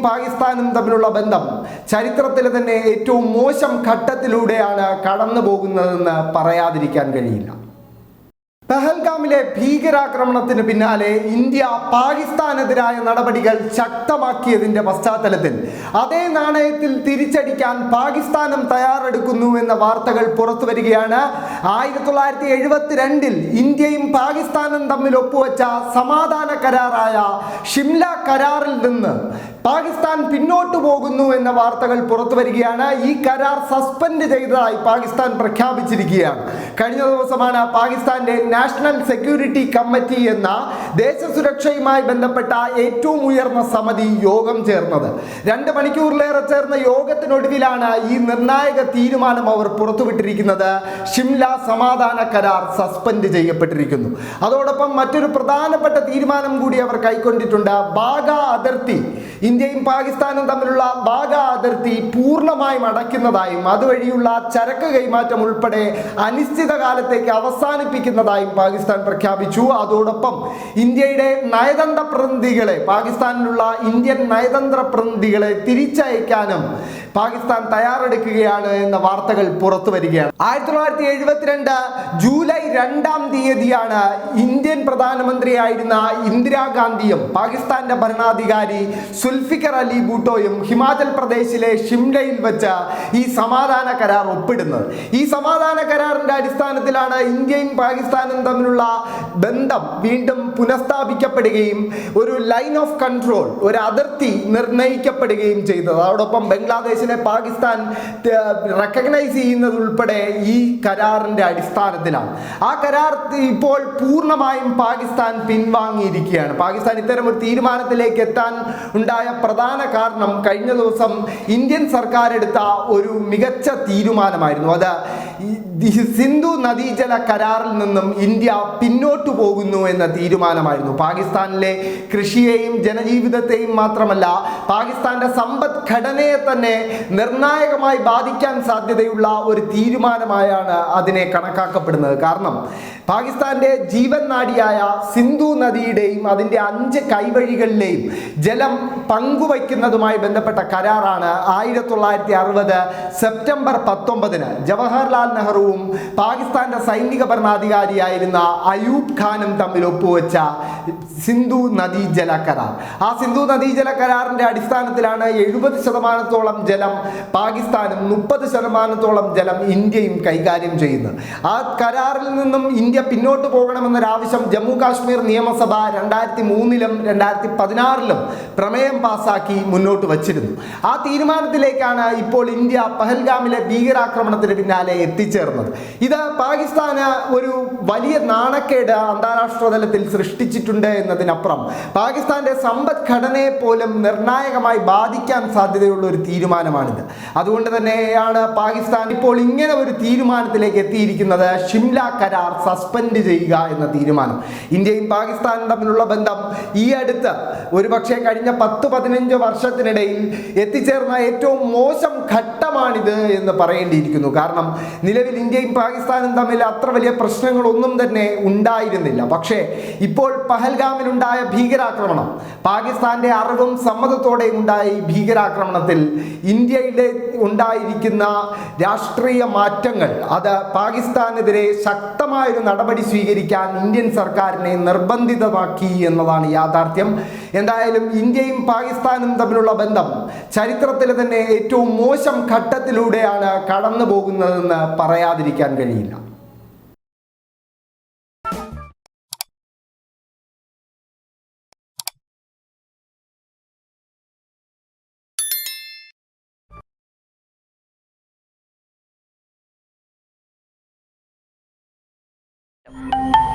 പാകിസ്ഥാനും തമ്മിലുള്ള ബന്ധം ചരിത്രത്തിലെ തന്നെ ഏറ്റവും മോശം ഘട്ടത്തിലൂടെയാണ് കടന്നു പോകുന്നതെന്ന് പറയാതിരിക്കാൻ കഴിയില്ല. പെഹൽഗാമിലെ ഭീകരാക്രമണത്തിന് പിന്നാലെ ഇന്ത്യ പാകിസ്ഥാനെതിരായ നടപടികൾ ശക്തമാക്കിയതിന്റെ പശ്ചാത്തലത്തിൽ അതേ നാണയത്തിൽ തിരിച്ചടിക്കാൻ പാകിസ്ഥാനും തയ്യാറെടുക്കുന്നു എന്ന വാർത്തകൾ പുറത്തു വരികയാണ്. 1972 ഇന്ത്യയും പാകിസ്ഥാനും തമ്മിൽ ഒപ്പുവെച്ച സമാധാന കരാറായ ഷിംല കരാറിൽ നിന്ന് പാകിസ്ഥാൻ പിന്നോട്ടു പോകുന്നു എന്ന വാർത്തകൾ പുറത്തു വരികയാണ്. ഈ കരാർ സസ്പെൻഡ് ചെയ്തതായി പാകിസ്ഥാൻ പ്രഖ്യാപിച്ചിരിക്കുകയാണ്. കഴിഞ്ഞ ദിവസമാണ് പാകിസ്ഥാന്റെ നാഷണൽ സെക്യൂരിറ്റി കമ്മിറ്റി എന്ന ദേശസുരക്ഷയുമായി ബന്ധപ്പെട്ട ഏറ്റവും ഉയർന്ന സമിതി യോഗം ചേർന്നത്. 2 മണിക്കൂറിലേറെ ചേർന്ന യോഗത്തിനൊടുവിലാണ് ഈ നിർണായക തീരുമാനം അവർ പുറത്തുവിട്ടിരിക്കുന്നത്. ഷിംല സമാധാന കരാർ സസ്പെൻഡ് ചെയ്യപ്പെട്ടിരിക്കുന്നു. അതോടൊപ്പം മറ്റൊരു പ്രധാനപ്പെട്ട തീരുമാനം കൂടി അവർ കൈക്കൊണ്ടിട്ടുണ്ട്. ബാഗ അതിർത്തി, ഇന്ത്യയും പാകിസ്ഥാനും തമ്മിലുള്ള ബാഗ അതിർത്തി പൂർണ്ണമായും അടയ്ക്കുന്നതായും അതുവഴിയുള്ള ചരക്ക് കൈമാറ്റം ഉൾപ്പെടെ അനിശ്ചിതകാലത്തേക്ക് അവസാനിപ്പിക്കുന്നതായും പാകിസ്ഥാൻ പ്രഖ്യാപിച്ചു. അതോടൊപ്പം ഇന്ത്യയുടെ നയതന്ത്ര പ്രതിനിധികളെ, പാകിസ്ഥാനിലുള്ള ഇന്ത്യൻ നയതന്ത്ര പ്രതിനിധികളെ തിരിച്ചയക്കാനും പാകിസ്ഥാൻ തയ്യാറെടുക്കുകയാണ് എന്ന വാർത്തകൾ പുറത്തു വരികയാണ്. 1972 ജൂലൈ 2-ാം തീയതിയാണ് ഇന്ത്യൻ പ്രധാനമന്ത്രിയായിരുന്ന ഇന്ദിരാഗാന്ധിയും പാകിസ്ഥാന്റെ ഭരണാധികാരി സുൽഫിക്കർ അലി ഭൂട്ടോയും ഹിമാചൽ പ്രദേശിലെ ഷിംലയിൽ വെച്ച് ഈ സമാധാന കരാർ ഒപ്പിടുന്നത്. ഈ സമാധാന കരാറിന്റെ അടിസ്ഥാനത്തിലാണ് ഇന്ത്യയും പാകിസ്ഥാനും തമ്മിലുള്ള ബന്ധം വീണ്ടും പുനഃസ്ഥാപിക്കപ്പെടുകയും ഒരു ലൈൻ ഓഫ് കൺട്രോൾ, ഒരു അതിർത്തി നിർണയിക്കപ്പെടുകയും ചെയ്തത്. അതോടൊപ്പം ബംഗ്ലാദേശിനെ പാകിസ്ഥാൻ റെക്കഗ്നൈസ് ചെയ്യുന്നത് ഉൾപ്പെടെ ഈ കരാറിന്റെ അടിസ്ഥാനത്തിലാണ്. ആ കരാർ ഇപ്പോൾ പൂർണ്ണമായും പാകിസ്ഥാൻ പിൻവാങ്ങിയിരിക്കുകയാണ്. പാകിസ്ഥാൻ ഇത്തരം ഒരു തീരുമാനത്തിലേക്ക് എത്താൻ ഉണ്ടായ പ്രധാന കാരണം കഴിഞ്ഞ ദിവസം ഇന്ത്യൻ സർക്കാർ എടുത്ത ഒരു മികച്ച തീരുമാനമായിരുന്നു. അത് സിന്ധു നദീജല കരാറിൽ നിന്നും ഇന്ത്യ പിന്നോട്ടു പോകുന്നു എന്ന തീരുമാനമായിരുന്നു. പാകിസ്ഥാനിലെ കൃഷിയെയും ജനജീവിതത്തെയും മാത്രമല്ല പാകിസ്ഥാന്റെ സമ്പദ്ഘടനയെ തന്നെ നിർണായകമായി ബാധിക്കാൻ സാധ്യതയുള്ള ഒരു തീരുമാനമായാണ് അതിനെ കണക്കാക്കപ്പെടുന്നത്. കാരണം പാകിസ്ഥാന്റെ ജീവൻ നാഡിയായ സിന്ധു നദിയുടെയും അതിൻ്റെ 5 കൈവഴികളിലെയും ജലം പങ്കുവയ്ക്കുന്നതുമായി ബന്ധപ്പെട്ട കരാറാണ് 1960 സെപ്റ്റംബർ 19 ജവഹർലാൽ നെഹ്റുവും പാകിസ്ഥാന്റെ സൈനിക ഭരണാധികാരിയായിരുന്ന അയൂബ് ഖാനും തമ്മിൽ ഒപ്പുവെച്ച സിന്ധു നദീജല കരാർ. ആ സിന്ധു നദീജല കരാറിന്റെ അടിസ്ഥാനത്തിലാണ് 70% ജലം പാകിസ്ഥാനും 30% ജലം ഇന്ത്യയും കൈകാര്യം ചെയ്യുന്നത്. ആ കരാറിൽ നിന്നും ഇന്ത്യ പിന്നോട്ട് പോകണമെന്നൊരാവശ്യം ജമ്മു കാശ്മീർ നിയമസഭ 2003-ലും 2016-ലും പ്രമേയം പാസാക്കി മുന്നോട്ട് വച്ചിരുന്നു. ആ തീരുമാനത്തിലേക്കാണ് ഇപ്പോൾ ഇന്ത്യ പഹൽഗാമിലെ ഭീകരാക്രമണത്തിന് പിന്നാലെ എത്തിച്ചേർന്നത്. ഇത് പാകിസ്ഥാന് ഒരു വലിയ നാണക്കേട് അന്താരാഷ്ട്ര തലത്തിൽ സൃഷ്ടിച്ചിട്ടുണ്ട് എന്നതിനപ്പുറം പാകിസ്ഥാന്റെ സമ്പദ്ഘടനയെ പോലും നിർണായകമായി ബാധിക്കാൻ സാധ്യതയുള്ള ഒരു തീരുമാനമാണിത്. അതുകൊണ്ട് തന്നെയാണ് പാകിസ്ഥാൻ ഇപ്പോൾ ഇങ്ങനെ ഒരു തീരുമാനത്തിലേക്ക് എത്തിയിരിക്കുന്നത്. ഷിംല കരാർ സസ്പെൻഡ് ചെയ്യുക എന്ന തീരുമാനം. ഇന്ത്യയും പാകിസ്ഥാനും തമ്മിലുള്ള ബന്ധം ഈ അടുത്ത് ഒരുപക്ഷെ കഴിഞ്ഞ 10-15 വർഷത്തിനിടയിൽ എത്തിച്ചേർന്ന ഏറ്റവും മോശം ഘട്ടമാണിത് എന്ന് പറയേണ്ടിയിരിക്കുന്നു. കാരണം നിലവിൽ ഇന്ത്യയും പാകിസ്ഥാനും തമ്മിൽ അത്ര വലിയ പ്രശ്നങ്ങളൊന്നും തന്നെ ഉണ്ടായിരുന്നില്ല. പക്ഷേ ഇപ്പോൾ പഹൽഗാമിലുണ്ടായ ഭീകരാക്രമണം, പാകിസ്ഥാന്റെ അറിവും സമ്മതത്തോടെയും ഉണ്ടായ ഈ ഭീകരാക്രമണത്തിൽ ഇന്ത്യയിലെ ഉണ്ടായിരിക്കുന്ന രാഷ്ട്രീയ മാറ്റങ്ങൾ അത് പാകിസ്ഥാനെതിരെ ശക്തമായൊരു നടപടി സ്വീകരിക്കാൻ ഇന്ത്യൻ സർക്കാരിനെ നിർബന്ധിതമാക്കി എന്നതാണ് യാഥാർത്ഥ്യം. എന്തായാലും ഇന്ത്യയും പാകിസ്ഥാനും തമ്മിലുള്ള ബന്ധം ചരിത്രത്തിലെ തന്നെ ഏറ്റവും മോശം ഘട്ടത്തിലൂടെയാണ് കടന്നു പോകുന്നതെന്ന് പറയാതിരിക്കാൻ കഴിയില്ല. you